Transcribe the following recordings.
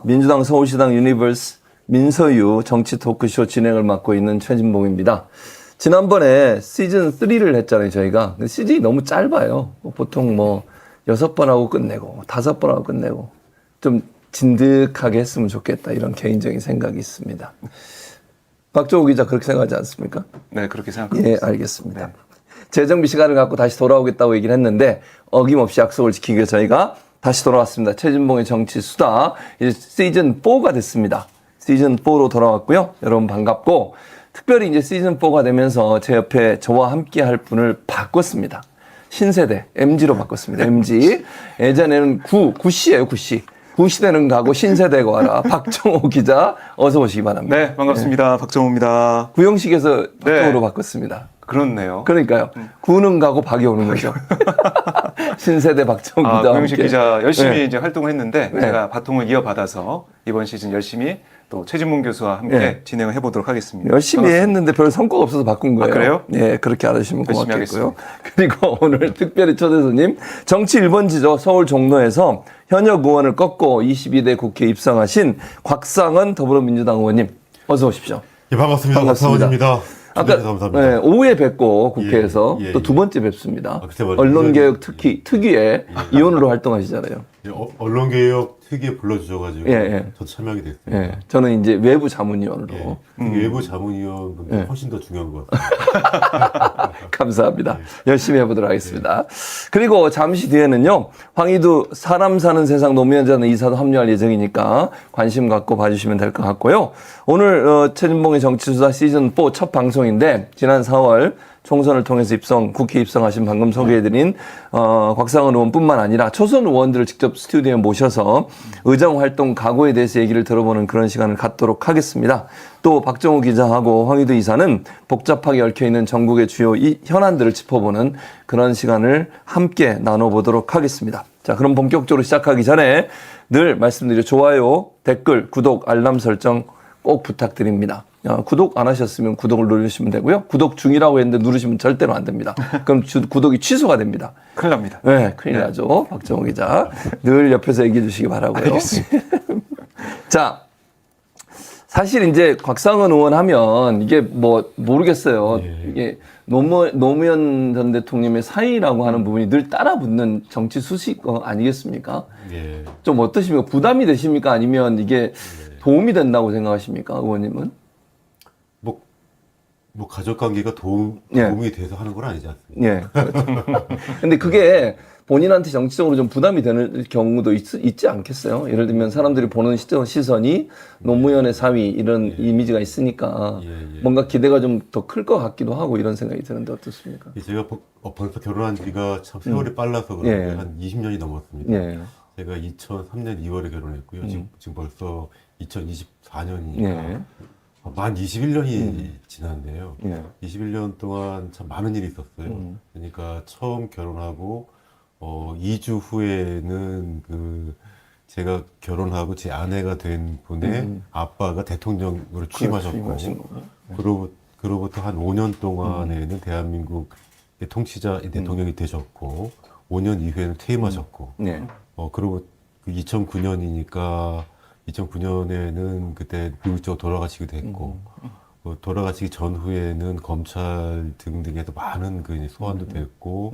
민주당 서울시당 유니버스 민서유 정치 토크쇼 진행을 맡고 있는 최진봉입니다. 지난번에 시즌 3를 했잖아요, 저희가. 근데 시즌이 너무 짧아요. 보통 6번 하고 끝내고, 5번 하고 끝내고, 좀 진득하게 했으면 좋겠다, 이런 개인적인 생각이 있습니다. 박정호 기자 그렇게 생각하지 않습니까? 네, 그렇게 생각합니다. 예, 알겠습니다. 네. 재정비 시간을 갖고 다시 돌아오겠다고 얘기를 했는데, 어김없이 약속을 지키기 위해 저희가 다시 돌아왔습니다. 최진봉의 정치 수다. 이제 시즌 4가 됐습니다. 시즌 4로 돌아왔고요. 여러분 반갑고, 특별히 이제 시즌 4가 되면서 제 옆에 저와 함께 할 분을 바꿨습니다. 신세대, MG로 바꿨습니다. MG. 예전에는 9C예요, 9C. 9시대는 가고 신세대가 와라. 박정호 기자, 어서 오시기 바랍니다. 네, 반갑습니다. 박정호입니다. 구형식에서 박정호로 네. 바꿨습니다. 그렇네요. 그러니까요. 구는 가고 박이 오는 거죠. 신세대 박정호 기자와 구영식 함께. 기자 열심히 네. 이제 활동을 했는데 네. 제가 바통을 이어받아서 이번 시즌 열심히 또 최진봉 교수와 함께 네. 진행을 해보도록 하겠습니다. 열심히 반갑습니다. 했는데 별 성과가 없어서 바꾼 거예요. 그래요? 예, 그렇게 알아주시면 열심히 고맙겠고요. 그리고 오늘 특별히 초대 손님, 정치 1번지죠. 서울 종로에서 현역 의원을 꺾고 22대 국회에 입성하신 곽상은 더불어민주당 의원님, 어서 오십시오. 예, 반갑습니다. 반갑습니다. 박상원입니다. 아까 감사합니다. 오후에 뵙고 국회에서 예, 예, 또 두 번째 뵙습니다. 그때 말이죠. 언론개혁 특위에 의원으로 활동하시잖아요. 예, 언론개혁 특위에 불러주셔가지고 예, 예. 저도 참여하게 됐습니다. 예, 저는 이제 외부 자문위원으로. 예, 외부 자문위원분들 예. 훨씬 더 중요한 것 같아요. 감사합니다. 열심히 해보도록 하겠습니다. 그리고 잠시 뒤에는요, 황희두 사람 사는 세상 노무현전 이사도 합류할 예정이니까 관심 갖고 봐주시면 될 것 같고요. 오늘 최진봉의 정치수다 시즌4 첫 방송인데, 지난 4월 총선을 통해서 국회 입성하신 방금 소개해드린 곽상은 의원뿐만 아니라 초선 의원들을 직접 스튜디오에 모셔서 의정활동 각오에 대해서 얘기를 들어보는 그런 시간을 갖도록 하겠습니다. 또 박정호 기자하고 황희두 이사는 복잡하게 얽혀있는 전국의 주요 현안들을 짚어보는 그런 시간을 함께 나눠보도록 하겠습니다. 자, 그럼 본격적으로 시작하기 전에 늘 말씀드려 좋아요, 댓글, 구독, 알람 설정 꼭 부탁드립니다. 구독 안 하셨으면 구독을 누르시면 되고요. 구독 중이라고 했는데 누르시면 절대로 안 됩니다. 그럼 구독이 취소가 됩니다. 큰일 납니다. 네, 큰일 나죠. 박정호 기자. 늘 옆에서 얘기해 주시기 바라고요. 알겠습니다. 자, 사실 이제 곽상은 의원 하면 이게 모르겠어요. 예. 이게 노무현 전 대통령의 사의라고 하는 부분이 늘 따라붙는 정치 수식 아니겠습니까? 예. 좀 어떠십니까? 부담이 되십니까? 아니면 이게 도움이 된다고 생각하십니까? 의원님은? 뭐 가족 관계가 도움이 돼서 하는 건 아니지 않습니까? 예. 그렇죠. 근데 그게 본인한테 정치적으로 좀 부담이 되는 경우도 있지 않겠어요? 예를 들면 사람들이 보는 시선이 노무현의 사위 이런 이미지가 있으니까 뭔가 기대가 좀 더 클 것 같기도 하고 이런 생각이 드는데 어떻습니까? 제가 벌써 결혼한 지가 참 세월이 빨라서 그런데 한 20년이 넘었습니다. 예. 제가 2003년 2월에 결혼했고요. 지금 벌써 2024년이니까 예. 만 21년이 지났는데요. 예. 21년 동안 참 많은 일이 있었어요. 그러니까 처음 결혼하고 2주 후에는 제가 결혼하고 제 아내가 된 분의 아빠가 대통령으로 취임하셨고, 그로부터 한 5년 동안에는 대한민국 통치자 대통령이 되셨고, 5년 이후에는 퇴임하셨고, 네. 그리고 2009년이니까 2009년에는 그때 미국 쪽으로 돌아가시기도 했고, 돌아가시기 전후에는 검찰 등등에도 많은 소환도 됐고,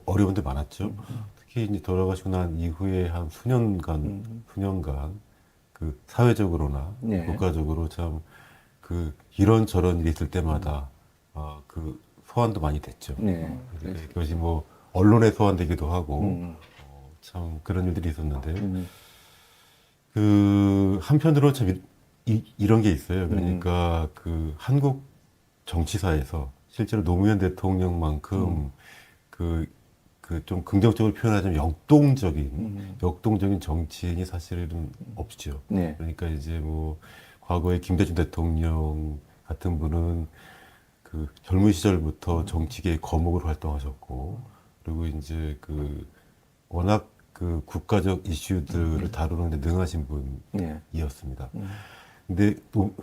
어려움도 많았죠. 특히 이제 돌아가시고 난 이후에 한 수년간 사회적으로나 국가적으로 참 이런저런 일이 있을 때마다 소환도 많이 됐죠. 그것이 언론에 소환되기도 하고, 참 그런 일들이 있었는데요. 한편으로 참 이런 게 있어요. 그러니까 한국 정치사에서 실제로 노무현 대통령만큼 좀 긍정적으로 표현하자면 역동적인 정치인이 사실은 없죠. 그러니까 이제 과거에 김대중 대통령 같은 분은 젊은 시절부터 정치계의 거목으로 활동하셨고, 그리고 이제 워낙 국가적 이슈들을 다루는 데 능하신 분이었습니다. 근데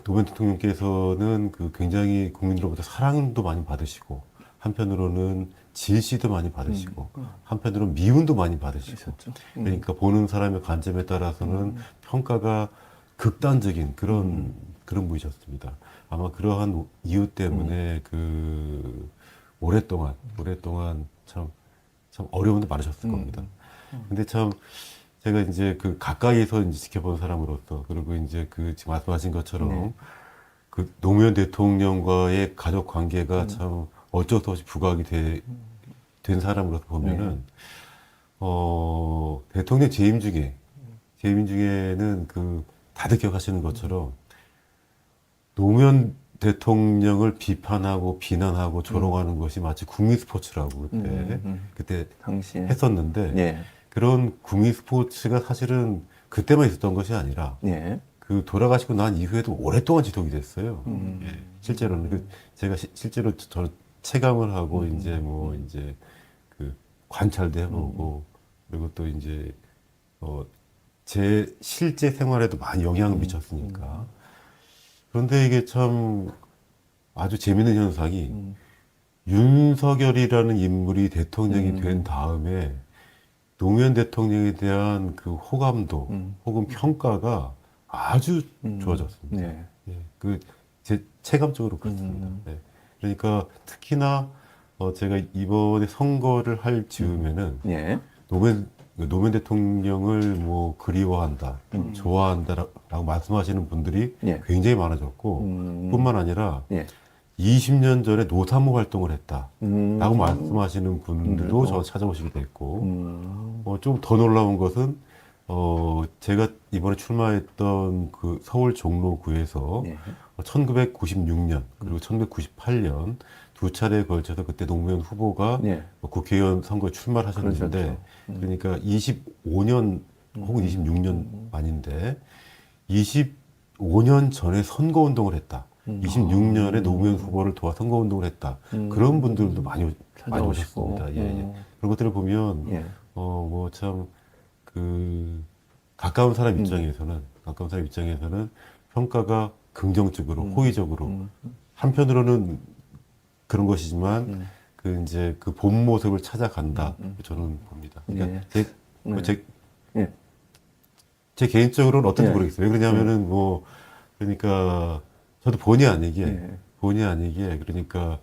노무현 대통령께서는 굉장히 국민들로부터 사랑도 많이 받으시고, 한편으로는 질시도 많이 받으시고 한편으로 미움도 많이 받으시고 있었죠. 그러니까 보는 사람의 관점에 따라서는 평가가 극단적인 그런 분이셨습니다. 아마 그러한 이유 때문에 그 오랫동안 참 어려움도 많으셨을 겁니다. 근데 참 제가 이제 그 가까이서 이제 지켜본 사람으로서 그리고 이제 그 지금 말씀하신 것처럼 그 노무현 대통령과의 가족 관계가 참 어쩔 수 없이 부각이 된 사람으로서 보면은 대통령 재임 중에는 그 다들 기억하시는 것처럼 노무현 대통령을 비판하고 비난하고 조롱하는 것이 마치 국민 스포츠라고 그때 당시에 했었는데 예. 그런 국민 스포츠가 사실은 그때만 있었던 것이 아니라 예. 그 돌아가시고 난 이후에도 오랫동안 지속이 됐어요. 예, 실제로는 제가 실제로 저는 체감을 하고 이제 뭐 이제 그 관찰도 해보고 그리고 또 이제 제 실제 생활에도 많이 영향을 미쳤으니까. 그런데 이게 참 아주 재밌는 현상이 윤석열이라는 인물이 대통령이 된 다음에 노무현 대통령에 대한 그 호감도 혹은 평가가 아주 좋아졌습니다. 네. 예, 그 제 체감적으로 그렇습니다. 네. 그러니까 특히나 제가 이번에 선거를 할 즈음에는 예. 노무현 대통령을 뭐 그리워한다, 좋아한다라고 말씀하시는 분들이 예. 굉장히 많아졌고 뿐만 아니라 예. 20년 전에 노사모 활동을 했다라고 말씀하시는 분들도 분들도. 저 찾아오시게 됐고 좀 더 놀라운 것은 제가 이번에 출마했던 그 서울 종로구에서 예. 1996년 그리고 1998년 두 차례에 걸쳐서 그때 노무현 후보가 예. 국회의원 선거에 출마를 하셨는데 그러셨죠. 그러니까 25년 혹은 26년 만인데 25년 전에 선거운동을 했다. 26년에 노무현 후보를 도와 선거운동을 했다. 그런 분들도 많이 찾아오시고. 오셨습니다. 예, 예. 그런 것들을 보면 예. 뭐 참 그 가까운 사람 입장에서는 평가가 긍정적으로 호의적으로 한편으로는 그런 것이지만 그 이제 그 본 모습을 찾아간다 저는 봅니다. 그러니까 예. 제 개인적으로는 어떤지 예. 모르겠어요. 왜 그러냐면은 뭐 그러니까 저도 본의 아니게 그러니까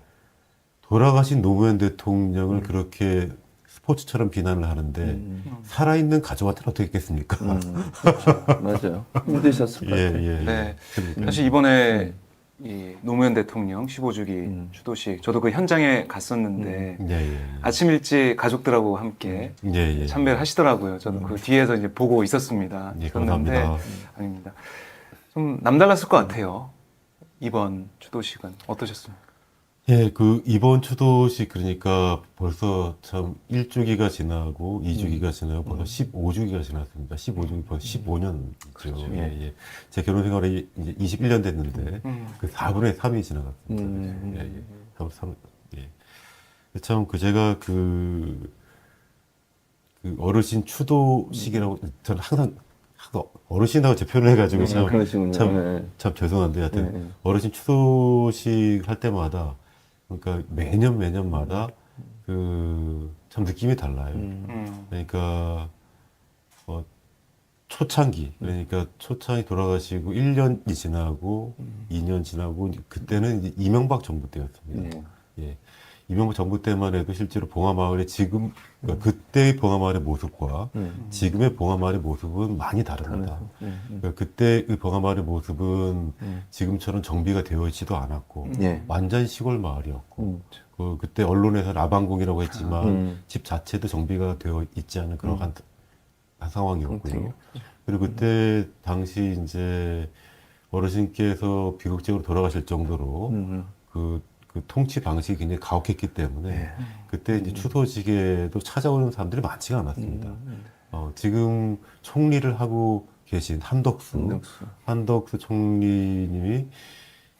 돌아가신 노무현 대통령을 그렇게 스포츠처럼 비난을 하는데 살아있는 가족한테는 어떻게 했겠습니까? 그렇죠. 맞아요. 힘드셨을 것 같아요. 예. 네. 그러니까. 사실 이번에 이 노무현 대통령 15주기 추도식 저도 그 현장에 갔었는데 예. 아침 일찍 가족들하고 함께 예. 참배를 하시더라고요. 저도 그 뒤에서 이제 보고 있었습니다. 예, 있었는데 감사합니다. 아닙니다. 좀 남달랐을 것 같아요. 이번 추도식은 어떠셨습니까? 예, 그 이번 추도식 그러니까 벌써 참 1주기가 지나고 2주기가 지나고 벌써 15주기가 지났습니다. 15주기 벌써 15년이죠. 그렇죠. 예. 제 결혼 생활이 이제 21년 됐는데 그 4분의 3이 지나갔습니다. 예. 3, 예. 참 그 제가 그 어르신 추도식이라고 저는 항상 어르신하고 제 표현을 해가지고 그러시군요. 참 죄송한데 하여튼 어르신 추도식 할 때마다 그러니까 매년마다 그 참 느낌이 달라요. 그러니까 초창기 그러니까 초창기 돌아가시고 1년이 지나고 2년 지나고 그때는 이제 이명박 정부 때였습니다. 예. 이명박 정부 때만 해도 실제로 봉화마을의 지금 그러니까 그때의 봉화마을의 모습과 지금의 봉화마을의 모습은 많이 다릅니다. 그러니까 그때 그 봉화마을의 모습은 지금처럼 정비가 되어 있지도 않았고 완전 시골 마을이었고 그때 언론에서 라방공이라고 했지만 집 자체도 정비가 되어 있지 않은 그런 한 상황이었고요. 그리고 그때 당시 이제 어르신께서 비극적으로 돌아가실 정도로 그 통치 방식이 굉장히 가혹했기 때문에 그때 이제 추도식에도 찾아오는 사람들이 많지가 않았습니다. 지금 총리를 하고 계신 한덕수 총리님이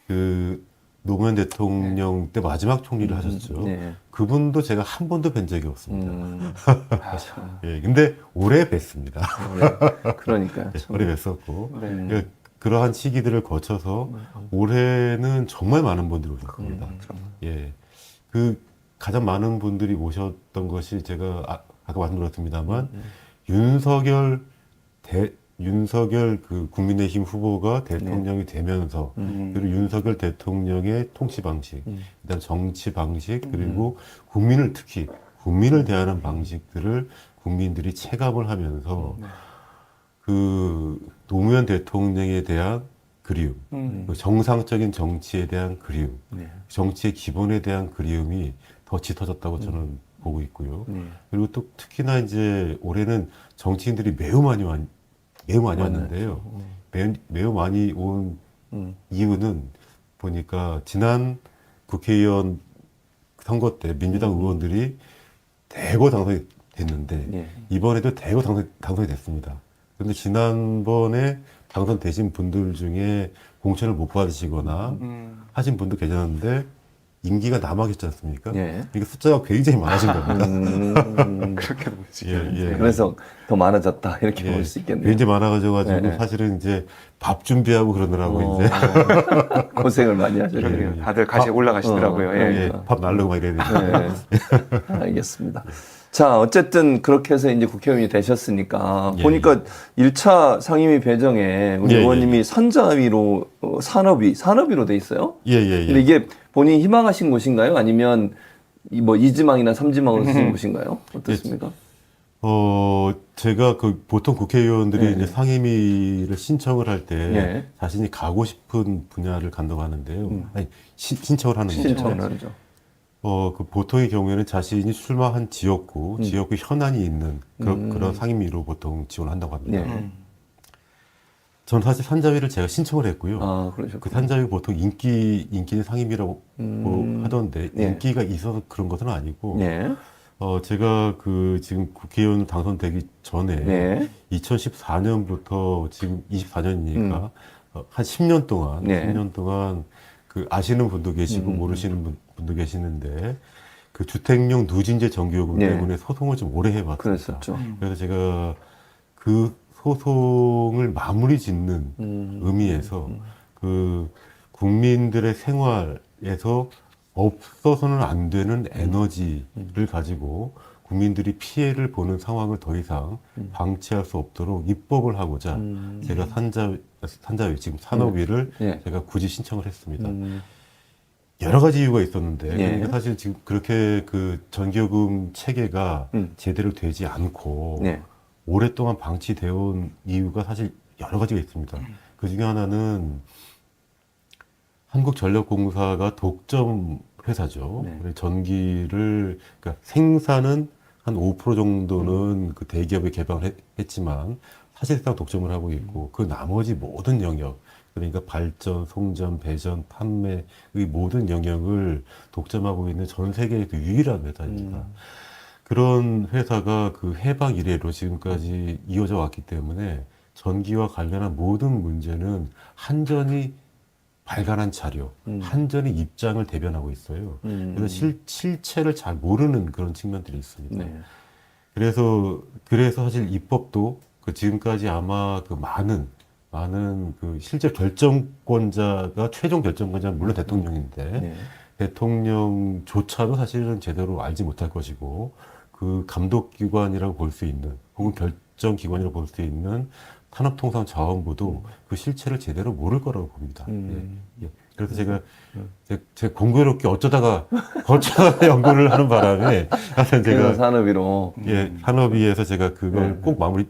그 노무현 대통령 때 마지막 총리를 하셨죠. 그분도 제가 한 번도 뵌 적이 없습니다. 예, 근데 올해 뵀습니다. 그러니까 올해 뵀었고. 그러한 시기들을 거쳐서 올해는 정말 많은 분들이 오셨습니다. 예. 가장 많은 분들이 오셨던 것이 제가 아까 말씀드렸습니다만 윤석열 그 국민의힘 후보가 대통령이 되면서 그리고 윤석열 대통령의 통치 방식, 일단 정치 방식 그리고 특히 국민을 대하는 방식들을 국민들이 체감을 하면서 그 노무현 대통령에 대한 그리움, 그 정상적인 정치에 대한 그리움, 정치의 기본에 대한 그리움이 더 짙어졌다고 저는 보고 있고요. 그리고 또 특히나 이제 올해는 정치인들이 매우 많이 왔는데요. 매우 많이 온 이유는 보니까 지난 국회의원 선거 때 민주당 의원들이 대거 당선이 됐는데 이번에도 대거 당선이 됐습니다. 그런데 지난번에 당선되신 분들 중에 공천을 못 받으시거나 하신 분도 계셨는데 임기가 남아있지 않습니까? 그러니까 숫자가 굉장히 많아진 겁니다. 그렇게 보지. 그래서 더 많아졌다 이렇게 볼 수 있겠네요. 굉장히 많아가지고 사실은 이제 밥 준비하고 그러느라고 이제 고생을 많이 하셨네요. 다들 가시 올라가시더라고요. 밥 날르고 막 이래야 되니까. 알겠습니다. 자, 어쨌든 그렇게 해서 이제 국회의원이 되셨으니까 보니까 1차 상임위 배정에 우리 의원님이 선자위로 산업위로 돼 있어요. 근데 이게 본인이 희망하신 곳인가요? 아니면 뭐 2지망이나 3지망으로 쓰신 곳인가요? 어떻습니까? 제가 보통 국회의원들이 이제 상임위를 신청을 할 때 자신이 가고 싶은 분야를 간다고 하는데요. 아니, 신청을 하는 거죠. 신청을 하죠. 그 보통의 경우에는 자신이 출마한 지역구 현안이 있는 그런 상임위로 보통 지원을 한다고 합니다. 전 사실 산자위를 제가 신청을 했고요. 아, 그러셨군요. 그 산자위 보통 인기 있는 상임위라고 하던데 인기가 있어서 그런 것은 아니고 제가 지금 국회의원 당선되기 전에 2014년부터 지금 24년이니까 한 10년 동안 10년 동안 아시는 분도 계시고 모르시는 분도 계시는데 그 주택용 누진제 정기요금 때문에 소송을 좀 오래 해봤습니다. 그랬었죠. 그래서 제가 그 소송을 마무리 짓는 의미에서 국민들의 생활에서 없어서는 안 되는 에너지를 가지고 국민들이 피해를 보는 상황을 더 이상 방치할 수 없도록 입법을 하고자 제가 산자위 지금 산업위를 제가 굳이 신청을 했습니다. 여러 가지 이유가 있었는데 그러니까 사실 지금 그렇게 전기요금 체계가 제대로 되지 않고 오랫동안 방치되어 온 이유가 사실 여러 가지가 있습니다. 그 중에 하나는 한국전력공사가 독점 회사죠. 전기를 그러니까 생산은 한 5% 정도는 그 대기업에 개방을 했지만 사실상 독점을 하고 있고 그 나머지 모든 영역 그러니까 발전, 송전, 배전, 판매 이 모든 영역을 독점하고 있는 전 세계에서 유일한 회사입니다. 그런 회사가 해방 이래로 지금까지 이어져 왔기 때문에 전기와 관련한 모든 문제는 한전이 발간한 자료, 한전의 입장을 대변하고 있어요. 그래서 실체를 잘 모르는 그런 측면들이 있습니다. 그래서 사실 입법도 지금까지 아마 많은 실제 결정권자가 최종 결정권자는 물론 대통령인데 대통령조차도 사실은 제대로 알지 못할 것이고 감독기관이라고 볼 수 있는 혹은 결정기관이라고 볼 수 있는 산업통상자원부도 그 실체를 제대로 모를 거라고 봅니다. 그래서 제가 공교롭게 어쩌다가 연구를 하는 바람에 제가 산업위로 산업위에서 제가 그걸 꼭 마무리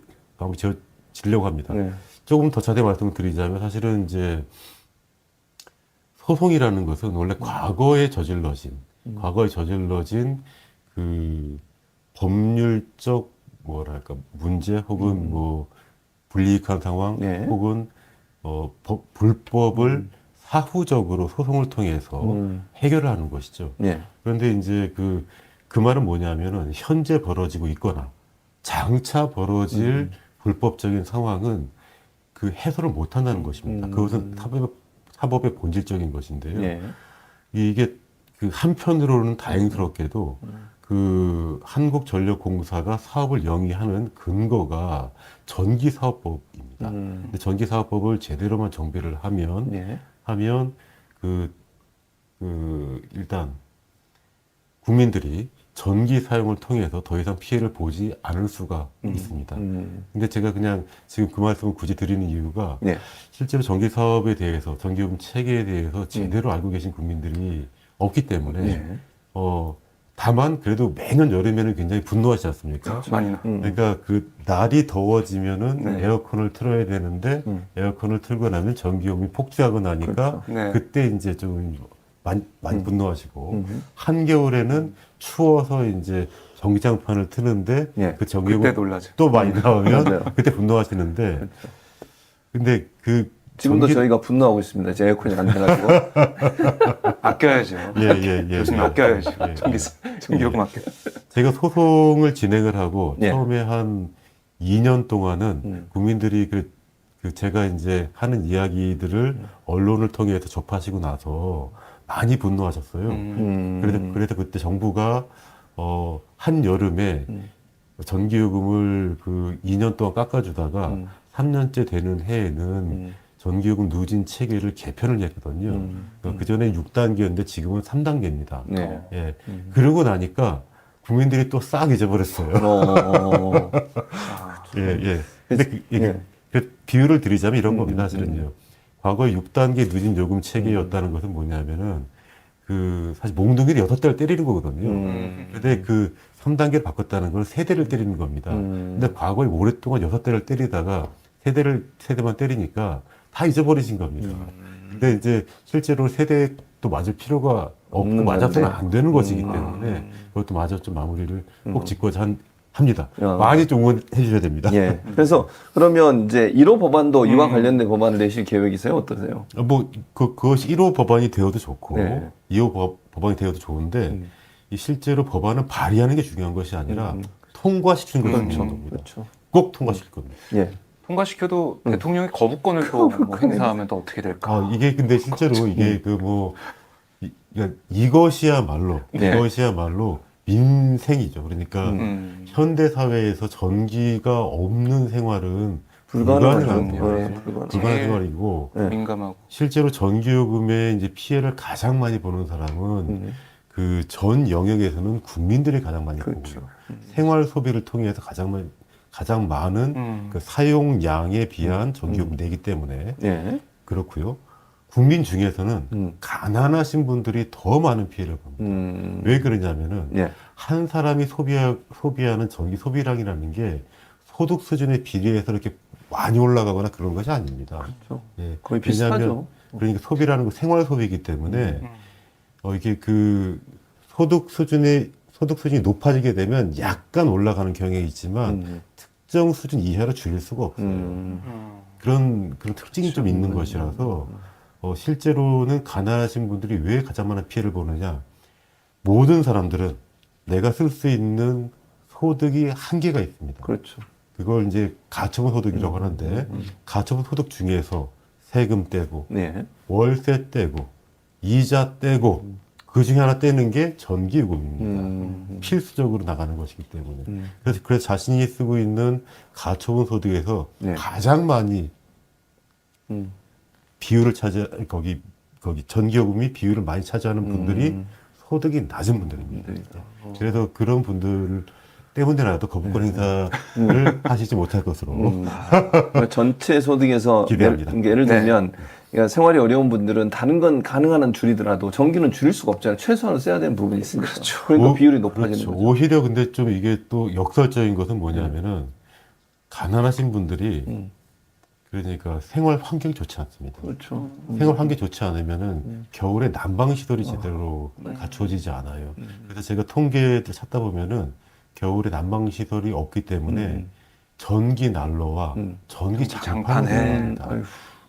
지으려고 합니다. 조금 더 자세히 말씀을 드리자면 사실은 이제 소송이라는 것은 원래 과거에 저질러진 법률적 문제 혹은 불이익한 상황 혹은 불법을 사후적으로 소송을 통해서 해결을 하는 것이죠. 그런데 이제 그 말은 뭐냐면은 현재 벌어지고 있거나 장차 벌어질 불법적인 상황은 해소를 못 한다는 것입니다. 그것은 사법의 본질적인 것인데요. 이게 한편으로는 다행스럽게도 한국전력공사가 사업을 영위하는 근거가 전기사업법입니다. 근데 전기사업법을 제대로만 정비를 하면 일단 국민들이 전기 사용을 통해서 더 이상 피해를 보지 않을 수가 있습니다. 근데 제가 그냥 지금 그 말씀을 굳이 드리는 이유가 예. 실제로 전기 사업에 대해서 전기요금 체계에 대해서 제대로 알고 계신 국민들이 없기 때문에 예. 다만 그래도 매년 여름에는 굉장히 분노하시지 않습니까? 많이 나. 그러니까 그 날이 더워지면은 네. 에어컨을 틀어야 되는데 에어컨을 틀고 나면 전기요금이 폭주하고 나니까 네. 그때 이제 좀 많이 분노하시고 한겨울에는 추워서 이제 전기장판을 트는데 예. 그 그때 전기요금 놀라죠. 또 많이 나오면 맞아요. 그때 분노하시는데 근데 그 지금도 전기- 저희가 분노하고 있습니다. 제 에어컨이 안 돼가지고. 아껴야죠. 예. 교수님 아껴야죠. 예. 전기요금 아껴. 제가 소송을 진행을 하고 예. 처음에 한 2년 동안은 국민들이 그 제가 이제 하는 이야기들을 언론을 통해서 접하시고 나서 많이 분노하셨어요. 그래서 그때 정부가 한 여름에 전기요금을 그 2년 동안 깎아주다가 3년째 되는 해에는 전기요금 누진 체계를 개편을 했거든요. 그 전에 6단계였는데 지금은 3단계입니다. 네. 예. 그러고 나니까 국민들이 또 싹 잊어버렸어요. 예. 근데 그 비유를 드리자면 이런 겁니다, 사실은요. 과거에 6단계 누진 요금 체계였다는 것은 뭐냐면은, 사실 몽둥이를 6대를 때리는 거거든요. 근데 그 3단계를 바꿨다는 건 3대를 때리는 겁니다. 근데 과거에 오랫동안 6대를 때리다가 세대만 때리니까 다 잊어버리신 겁니다. 근데 이제 실제로 세대도 맞을 필요가 없고 없는 맞아서는 건데. 안 되는 것이기 때문에 그것도 마저 좀 마무리를 꼭 짓고자 합니다. 많이 좀 응원해 주셔야 됩니다. 예. 그래서 그러면 이제 1호 법안도 이와 관련된 법안을 내실 계획이세요? 어떠세요? 그것이 1호 법안이 되어도 좋고, 네. 2호 법안이 되어도 좋은데, 이 실제로 법안을 발의하는 게 중요한 것이 아니라, 통과시키는 것이 중요한 겁니다. 그렇죠. 꼭 통과시킬 겁니다. 예. 통과시켜도 대통령이 거부권을 또 뭐 행사하면 또 어떻게 될까? 이게 근데 실제로 이게 그러니까 이것이야말로, 네. 이것이야말로 민생이죠. 그러니까, 현대사회에서 전기가 없는 생활은 불가능한 네, 거예요. 불가능한 생활이고, 민감하고. 실제로 전기요금에 이제 피해를 가장 많이 보는 사람은 그 전 영역에서는 국민들이 가장 많이 보고 그렇죠. 생활 소비를 통해서 가장 많은 그 사용량에 비한 전기요금 내기 때문에 예. 그렇고요. 국민 중에서는 가난하신 분들이 더 많은 피해를 봅니다. 왜 그러냐면은 예. 한 사람이 소비하는 전기 소비량이라는 게 소득 수준에 비례해서 이렇게 많이 올라가거나 그런 것이 아닙니다. 그렇죠. 예. 거의 왜냐하면 비슷하죠. 그러니까 소비라는 건 생활 소비이기 때문에 이게 그 소득 수준이 높아지게 되면 약간 올라가는 경향이 있지만 특정 수준 이하로 줄일 수가 없어요. 그런 특징이 좀 있는 것이라서 실제로는 가난하신 분들이 왜 가장 많은 피해를 보느냐? 모든 사람들은 내가 쓸 수 있는 소득이 한계가 있습니다. 그렇죠. 그걸 이제 가처분 소득이라고 하는데 가처분 소득 중에서 세금 떼고 네. 월세 떼고 이자 떼고 그 중에 하나 떼는 게 전기요금입니다. 필수적으로 나가는 것이기 때문에 그래서 자신이 쓰고 있는 가처분 소득에서 네. 가장 많이 비율을 거기 전기요금이 비율을 많이 차지하는 분들이 소득이 낮은 분들입니다. 그래서 그런 분들 때문에라도 거부권 행사를 하시지 못할 것으로 그러니까 전체 소득에서 기대합니다. 예를 들면 그러니까 생활이 어려운 분들은 다른 건 가능한 한 줄이더라도 전기는 줄일 수가 없잖아요. 최소한으로 써야 되는 부분이 있으니까. 그러니까 비율이 높아지는 그렇죠. 거죠. 오히려 근데 좀 이게 또 역설적인 것은 뭐냐면은 가난하신 분들이 그러니까 생활 환경이 좋지 않습니다. 그렇죠. 생활 환경이 좋지 않으면은 겨울에 난방 시설이 제대로 갖춰지지 않아요. 그래서 제가 통계를 찾다 보면은 겨울에 난방 시설이 없기 때문에 전기 난로와 전기 장판을 장판에. 사용합니다. 아유,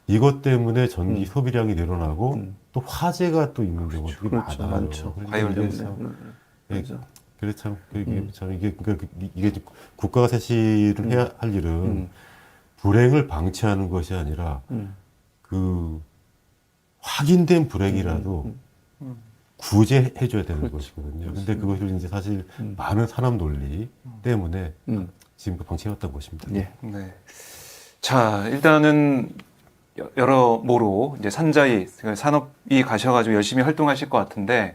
이것 때문에 전기 소비량이 늘어나고 또 화재가 또 있는 경우들이 그렇죠. 많아요. 많죠. 그러니까 과열 이게 때문에. 참, 맞아. 그래 참 이게 국가가 사실을 해야 할 일은 불행을 방치하는 것이 아니라 그 확인된 불행이라도 구제해줘야 되는 것이거든요. 근데 그것을 이제 사실 많은 산업 논리 때문에 지금껏 방치해왔던 것입니다. 예. 네. 자, 일단은 여러모로 이제 산자위 산업이 가셔가지고 열심히 활동하실 것 같은데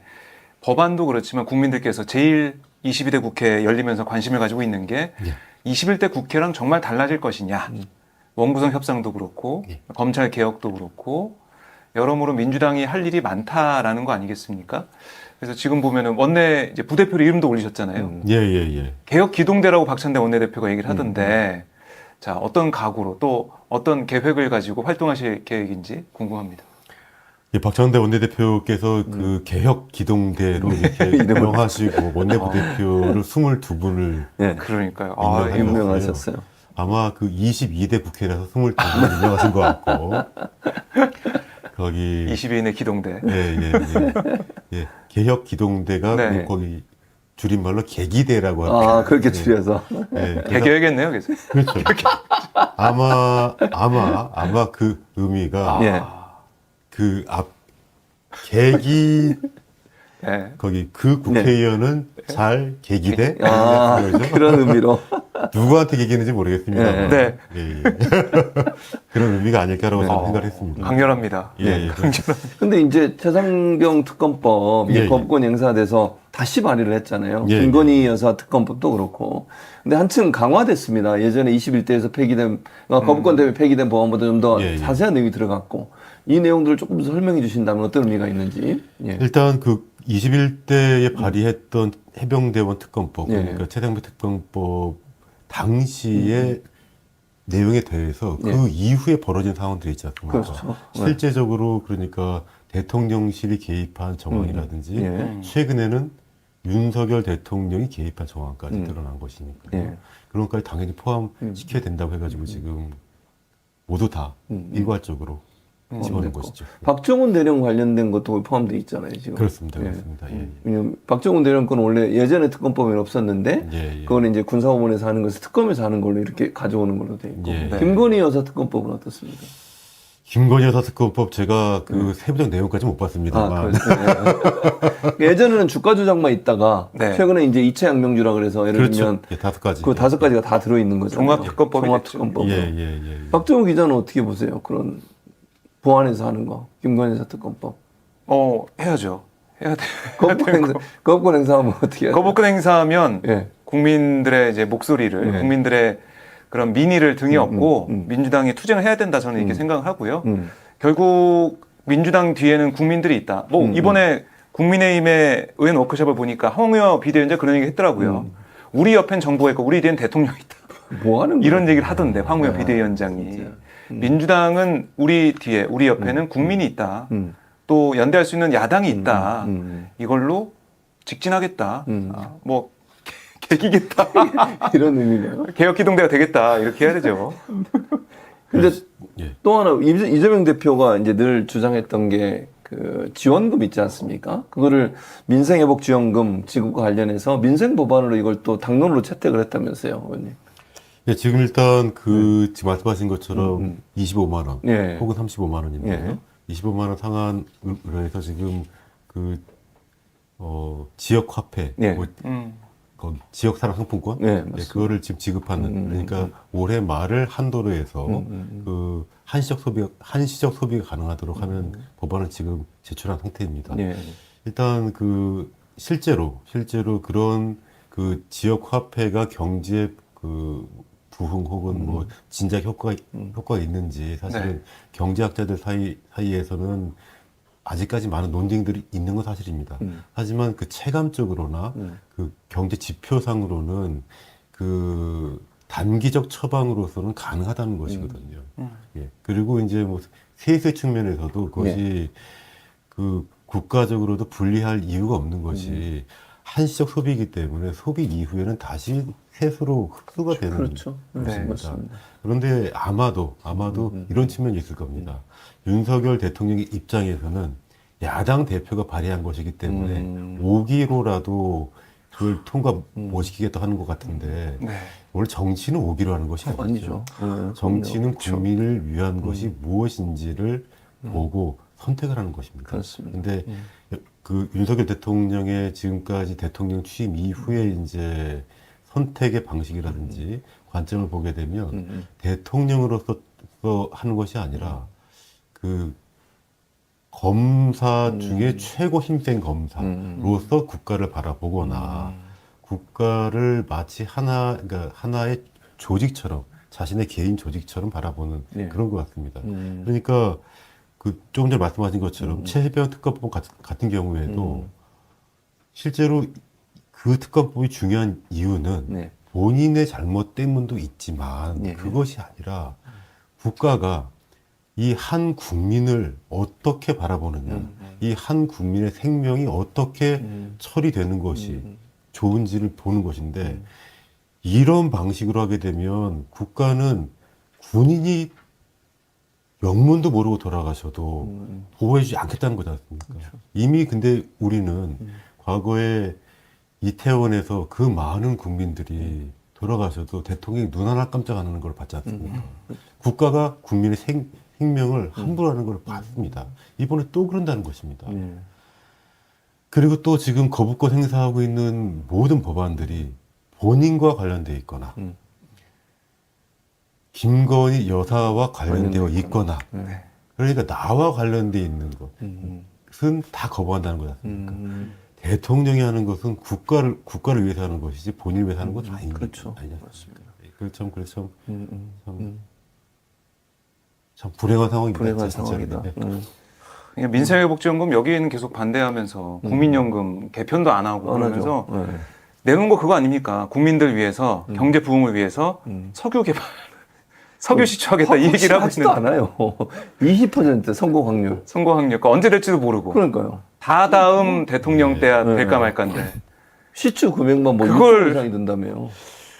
법안도 그렇지만 국민들께서 제일 22대 국회 열리면서 관심을 가지고 있는 게 예. 21대 국회랑 정말 달라질 것이냐. 원구성 협상도 그렇고 예. 검찰 개혁도 그렇고 여러모로 민주당이 할 일이 많다라는 거 아니겠습니까? 그래서 지금 보면은 원내 이제 부대표로 이름도 올리셨잖아요. 예, 예, 예. 개혁 기동대라고 박찬대 원내대표가 얘기를 하던데 자 어떤 각오로 또 어떤 계획을 가지고 활동하실 계획인지 궁금합니다. 예, 박찬대 원내대표께서 그 개혁 기동대로 이렇게 임명하시고 원내 부대표를 22분을 예. 그러니까요. 아, 이거 유명하셨어요. 아마 그 22대 국회라서 22분 임명하신 것 같고 거기 22인의 기동대. 예, 예, 예. 예. 개혁 기동대가 네. 뭐 거기 줄임말로 개기대라고 합니다. 아, 그렇게 줄여서. 예, 그래서- 개혁했네요, 그래서. 그렇죠. 아마 그 의미가 예. 그 앞 계기 네. 거기 그 국회의원은 잘 계기대 아, 그러죠? 그런 의미로. 누구한테 계기는지 모르겠습니다. 네. 예, 예. 그런 의미가 아닐까라고 저는 생각을 했습니다. 강렬합니다. 예, 예. 근데 이제 최상병 특검법 예, 예. 법권 행사돼서 다시 발의를 했잖아요. 예, 김건희 여사 특검법도 그렇고. 근데 한층 강화됐습니다. 예전에 21대에서 폐기된 거부권 때문에 폐기된 법안보다 좀 더 예, 예. 자세한 내용이 들어갔고 이 내용들을 조금 더 설명해 주신다면 어떤 의미가 있는지. 예. 일단 그 21대에 발의했던 해병대원 특검법, 예. 그러니까 최상병 특검법 당시의 내용에 대해서 그 예. 이후에 벌어진 상황들이 있지 않습니까? 그렇죠. 실제적으로 그러니까 대통령실이 개입한 정황이라든지 예. 최근에는 윤석열 대통령이 개입한 정황까지 드러난 것이니까요. 예. 그런 것까지 당연히 포함시켜야 된다고 해가지고 지금 모두 다 일괄적으로 집어넣은 것이죠. 박정훈 대령 관련된 것도 포함되어 있잖아요, 지금. 그렇습니다. 예. 그렇습니다. 예, 예. 왜냐면 박정훈 대령 건 원래 예전에 특검법에는 없었는데 예, 예. 그거는 이제 군사법원에서 하는 것을 특검에서 하는 걸로 이렇게 가져오는 걸로 돼 있고. 예. 네. 김건희 여사 특검법은 어떻습니까? 김건희 여사 특검법 제가 그 세부적 내용까지 못 아, 봤습니다만 그렇죠. 예전에는 주가 조작만 있다가 네. 최근에 이제 이체 양명주라 그래서 예를 그렇죠. 들면 예, 5가지. 그 5가지가 다 들어있는 거죠. 종합특검법이 됐죠. 종합특검법. 예, 예, 예. 박정우 기자는 어떻게 보세요? 그런 보안에서 하는 거, 김건희 여사 특검법. 해야죠. 해야 돼. 거부권 행사하면 어떻게 해야 돼요? 거부권 행사하면 예. 국민들의 이제 목소리를, 네. 국민들의 그런 민의를 등에 업고 민주당이 투쟁을 해야 된다 저는 이렇게 생각을 하고요. 결국 민주당 뒤에는 국민들이 있다. 뭐 이번에 국민의힘의 의원 워크숍을 보니까 황우여 비대위원장 그런 얘기 했더라고요. 우리 옆엔 정부가 있고 우리 뒤엔 대통령이 있다. 뭐 하는 거예요? 이런 얘기를 하던데 황우여 비대위원장이. 민주당은 우리 뒤에 우리 옆에는 국민이 있다. 또 연대할 수 있는 야당이 있다. 이걸로 직진하겠다. 뭐 개기겠다. 이런 의미가요? 개혁기동대가 되겠다. 이렇게 해야 되죠. 근데 예. 또 하나 이재명 대표가 이제 늘 주장했던 게 그 지원금 있지 않습니까? 그거를 민생회복지원금 지급과 관련해서 민생 법안으로 이걸 또 당론으로 채택을 했다면서요, 의원님? 예, 지금 일단 지금 말씀하신 것처럼 25만 원 예. 혹은 35만 원인데요. 예. 25만 원 상한으로 해서 지금 지역 화폐, 예. 뭐 거기 지역 사랑 상품권, 네, 예, 맞습니다. 그거를 지금 지급하는 그러니까 올해 말을 한도로 해서 그 한시적 소비가 가능하도록 하는 법안을 지금 제출한 상태입니다. 예. 일단 실제로 그런 그 지역 화폐가 경제 부흥 혹은 뭐 진작 효과가 있는지 사실은 네. 경제학자들 사이에서는 아직까지 많은 논쟁들이 있는 건 사실입니다. 하지만 그 체감적으로나 그 경제 지표상으로는 그 단기적 처방으로서는 가능하다는 것이거든요. 예. 그리고 이제 뭐 세세 측면에서도 그것이 그 국가적으로도 불리할 이유가 없는 것이 한시적 소비이기 때문에 소비 이후에는 다시 세수로 흡수가 되는 그렇죠. 것입니다. 맞습니다. 그런데 아마도 이런 측면이 있을 겁니다. 윤석열 대통령의 입장에서는 야당 대표가 발의한 것이기 때문에 5기로라도 그걸 통과 못 시키겠다 하는 것 같은데 네. 원래 정치는 5기로 하는 것이 아니죠. 아니죠. 정치는 국민을 위한 것이 무엇인지를 보고 선택을 하는 것입니다. 그렇습니다. 근데 그 윤석열 대통령의 지금까지 대통령 취임 이후에 이제 선택의 방식이라든지 관점을 보게 되면 대통령으로서 하는 것이 아니라 그 검사 중에 최고 힘센 검사로서 국가를 바라보거나 국가를 마치 그러니까 하나의 조직처럼 자신의 개인 조직처럼 바라보는 네. 그런 것 같습니다. 그러니까 그 조금 전에 말씀하신 것처럼 최혜병 특검법 같은 경우에도 실제로 그 특검법이 중요한 이유는 네. 본인의 잘못 때문도 있지만 네. 그것이 아니라 국가가 이 한 국민을 어떻게 바라보느냐, 이 한 국민의 생명이 어떻게 처리되는 것이 좋은지를 보는 것인데 이런 방식으로 하게 되면 국가는 군인이 영문도 모르고 돌아가셔도 보호해주지 않겠다는 거지 않습니까? 이미 근데 우리는 과거에 이태원에서 그 많은 국민들이 돌아가셔도 대통령이 눈 하나 깜짝 안 하는 걸 봤지 않습니까? 국가가 국민의 생명을 함부로 하는 걸 봤습니다. 이번에 또 그런다는 것입니다. 그리고 또 지금 거부권 행사하고 있는 모든 법안들이 본인과 관련되어 있거나 김건희 여사와 관련되어 있거나 그러니까 나와 관련되어 있는 것은 다 거부한다는 거지 않습니까? 대통령이 하는 것은 국가를 위해서 하는 것이지 본인을 위해서 하는 것은 아닙니다. 그렇죠. 맞습니다. 그래서 참 불행한 상황입니다. 불행한 진짜. 상황이다. 네. 그러니까 민생회복지원금 여기에는 계속 반대하면서 국민연금 개편도 안 하고 안 그러면서 하죠. 네. 내놓은 거 그거 아닙니까? 국민들 위해서 경제 부흥을 위해서 석유 개발, 석유 시추하겠다 이 얘기를 하고 하지도 있는데 않아요. 20% 성공 확률. 선거 확률가 언제 될지도 모르고 그러니까요. 다 다음 대통령 때야 네. 될까 말까인데 시추 금액만 뭐 그걸- 6조 이상이 든다며요.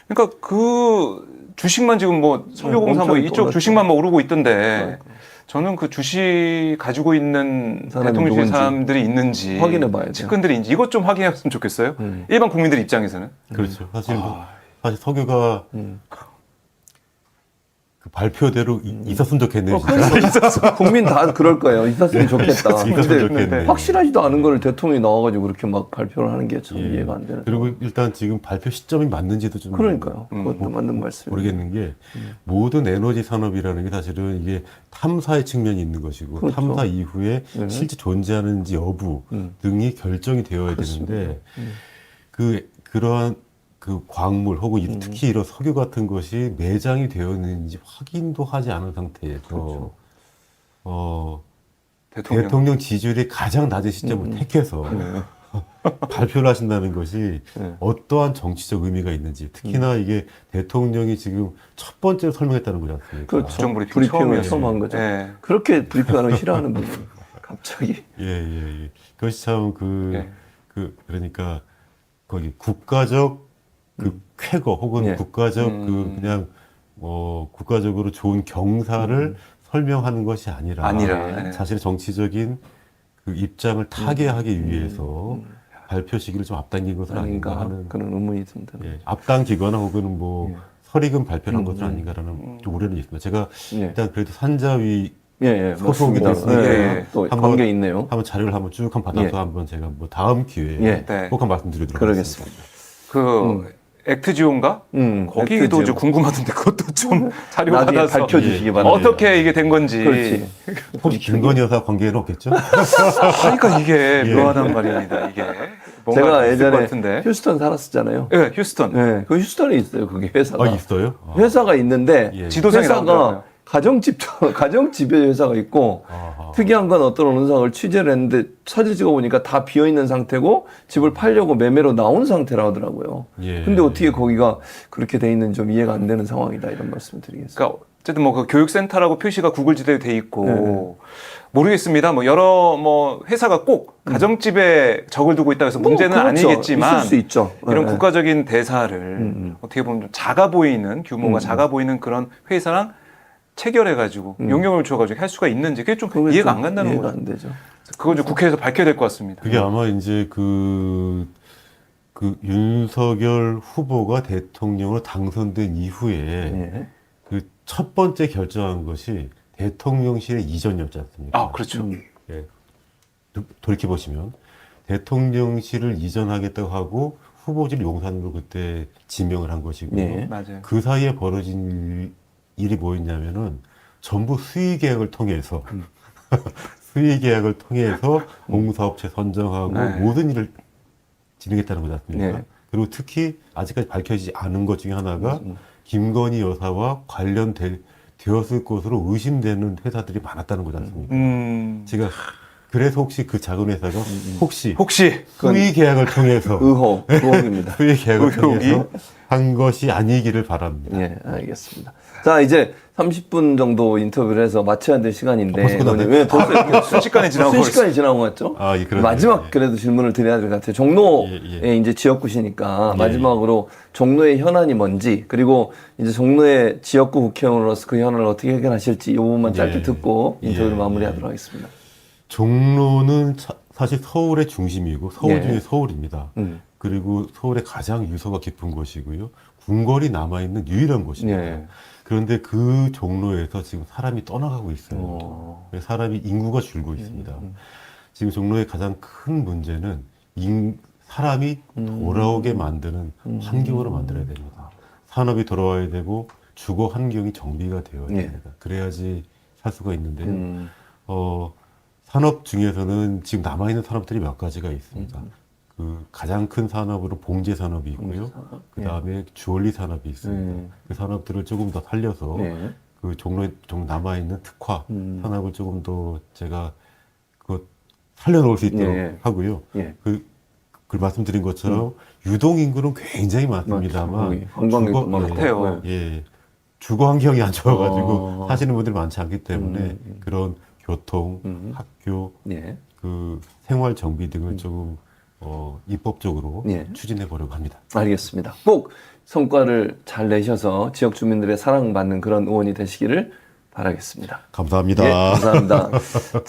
그러니까 그 주식만 지금 뭐 석유공사 뭐 엄청 이쪽 올랐죠. 주식만 막 오르고 있던데 저는 그 주식 가지고 있는 사람이 대통령실 누군지 사람들이 있는지 확인해봐야 돼요. 측근들이 있는지 이것 좀 확인했으면 좋겠어요. 일반 국민들 입장에서는 그렇죠. 사실 석유가 그 발표대로 있었으면 좋겠네요. 진짜. 국민 다 그럴 거예요. 있었으면 좋겠다. 있었으면 근데 좋겠네. 확실하지도 않은 걸 대통령이 나와가지고 그렇게 막 발표를 하는 게 참 예. 이해가 안 되는. 그리고 일단 지금 발표 시점이 맞는지도 좀 그러니까요. 그것도 맞는 말씀이에요. 모르겠는 게 모든 에너지 산업이라는 게 사실은 이게 탐사의 측면이 있는 것이고 그렇죠. 탐사 이후에 실제 존재하는지 여부 등이 결정이 되어야 되는데 그러한 그 광물 혹은 특히 이런 석유 같은 것이 매장이 되어 있는지 확인도 하지 않은 상태에서 대통령 지지율이 가장 낮은 시점을 택해서 발표를 하신다는 것이 어떠한 정치적 의미가 있는지 특히나 이게 대통령이 지금 첫 번째로 설명했다는 거지 않습니까? 그렇죠. 국정 브리핑 브리핑을 처음이었어요. 처음 한 거죠. 예. 그렇게 브리핑하는 거 싫어하는 분이 갑자기. 예. 그것이 참 예. 그러니까 거기 국가적 그 쾌거 혹은 예. 국가적 그냥 국가적으로 좋은 경사를 설명하는 것이 아니라 아니라, 예. 자신의 정치적인 그 입장을 타개하기 위해서 발표 시기를 좀 앞당긴 것은 아닌가 아닌가 하는 그런 의문이 듭니다. 예, 앞당기거나 혹은 뭐 설익은 발표를 한 것은 아닌가라는 좀 우려는 있습니다. 제가 예. 일단 그래도 산자위 맞습니다. 소송이 됐으니까 예. 또 한번- 관계 있네요. 한번 자료를 한번 쭉 받아서 예. 한번 제가 뭐 다음 기회에 예. 네. 꼭 한번 말씀드리도록 그러겠습니다. 그 액트지온가? 거기도 액트지오. 이제 궁금하던데 그것도 좀 자료 나중에 받아서 밝혀주시기 예. 바랍니다. 어떻게 이게 된 건지. 그렇지. 혹시 김건희 여사 관계는 없겠죠? 그러니까 이게 예. 묘하단 말입니다. 이게 뭔가 제가 있을 것 예전에 같은데. 휴스턴 살았었잖아요. 예, 휴스턴. 네, 그 휴스턴에 있어요. 그게 회사가. 있어요? 회사가 있는데 예. 지도상에 회사가 나오더라고요. 가정집에 회사가 있고 아하. 특이한 건 어떤 언론사를 취재를 했는데 사진 찍어보니까 다 비어있는 상태고 집을 팔려고 매매로 나온 상태라 하더라고요. 예. 근데 어떻게 거기가 그렇게 돼 있는지 좀 이해가 안 되는 상황이다 이런 말씀 드리겠습니다. 그러니까 어쨌든 뭐 그 교육센터라고 표시가 구글 지도에 돼 있고 네. 모르겠습니다. 뭐 여러 뭐 회사가 꼭 가정집에 적을 두고 있다 해서 문제는 뭐 그렇죠. 아니겠지만 있을 수 있죠. 이런 네. 국가적인 대사를 어떻게 보면 좀 작아 보이는 규모가 작아 보이는 그런 회사랑 체결해가지고 용역을 줘가지고 할 수가 있는지 그게 좀 그게 이해가 좀 안 간다는 이해가 거죠. 안 되죠. 그거 좀 국회에서 밝혀야 될 것 같습니다. 그게 아마 이제 그 윤석열 후보가 대통령으로 당선된 이후에 예. 그 첫 번째 결정한 것이 대통령실의 이전이었지 않습니까? 아, 그렇죠. 예. 돌이켜 보시면 대통령실을 이전하겠다고 하고 후보질 용산으로 그때 지명을 한 것이고요. 예. 맞아요. 그 사이에 벌어진 일이 뭐였냐면은 전부 수의 계약을 통해서 수의 계약을 통해서 공사업체 선정하고 네. 모든 일을 진행했다는 거지 않습니까? 네. 그리고 특히 아직까지 밝혀지지 않은 것 중에 하나가 김건희 여사와 되었을 것으로 의심되는 회사들이 많았다는 거지 않습니까? 제가 그래서 혹시 그 작은 회사가 혹시 수의 계약을 통해서 의혹입니다. 수의 계약을 의혹이? 통해서 한 것이 아니기를 바랍니다. 예, 알겠습니다. 자, 이제 30분 정도 인터뷰를 해서 마쳐야 될 시간인데. 벌써 끝났네. 왜 벌써 이렇게 순식간에 지나고 순식간에 지나온 것 같죠? 아, 예, 그러네요. 마지막 예. 그래도 질문을 드려야 될 것 같아요. 종로에 예. 이제 지역구시니까 예, 마지막으로 종로의 현안이 뭔지, 그리고 이제 종로의 지역구 국회의원으로서 그 현안을 어떻게 해결하실지 이 부분만 짧게 예. 듣고 인터뷰를 예, 마무리하도록 예. 하겠습니다. 종로는 사실 서울의 중심이고 서울 예. 중에 서울입니다. 그리고 서울의 가장 유서가 깊은 곳이고요. 궁궐이 남아있는 유일한 곳입니다. 예. 그런데 그 종로에서 지금 사람이 떠나가고 있어요. 사람이 인구가 줄고 있습니다. 지금 종로의 가장 큰 문제는 사람이 돌아오게 만드는 환경으로 만들어야 됩니다. 산업이 돌아와야 되고 주거 환경이 정비가 되어야 예. 됩니다. 그래야지 살 수가 있는데요. 산업 중에서는 지금 남아있는 산업들이 몇 가지가 있습니다. 그 가장 큰 산업으로 봉제 산업이 있고요. 그 다음에 주얼리 산업이 있습니다. 그 산업들을 조금 더 살려서 예. 그 종로에 좀 남아있는 특화 산업을 조금 더 제가 그 살려놓을 수 있도록 예. 하고요. 예. 그 말씀드린 것처럼 유동 인구는 굉장히 많습니다만 관광객도 주거- 많대요. 예, 주거 환경이 안 좋아가지고 사시는 분들이 많지 않기 때문에 그런 교통, 학교, 예. 그 생활 정비 등을 조금 입법적으로 예. 추진해 보려고 합니다. 알겠습니다. 꼭 성과를 잘 내셔서 지역 주민들의 사랑받는 그런 의원이 되시기를 바라겠습니다. 감사합니다. 예, 감사합니다.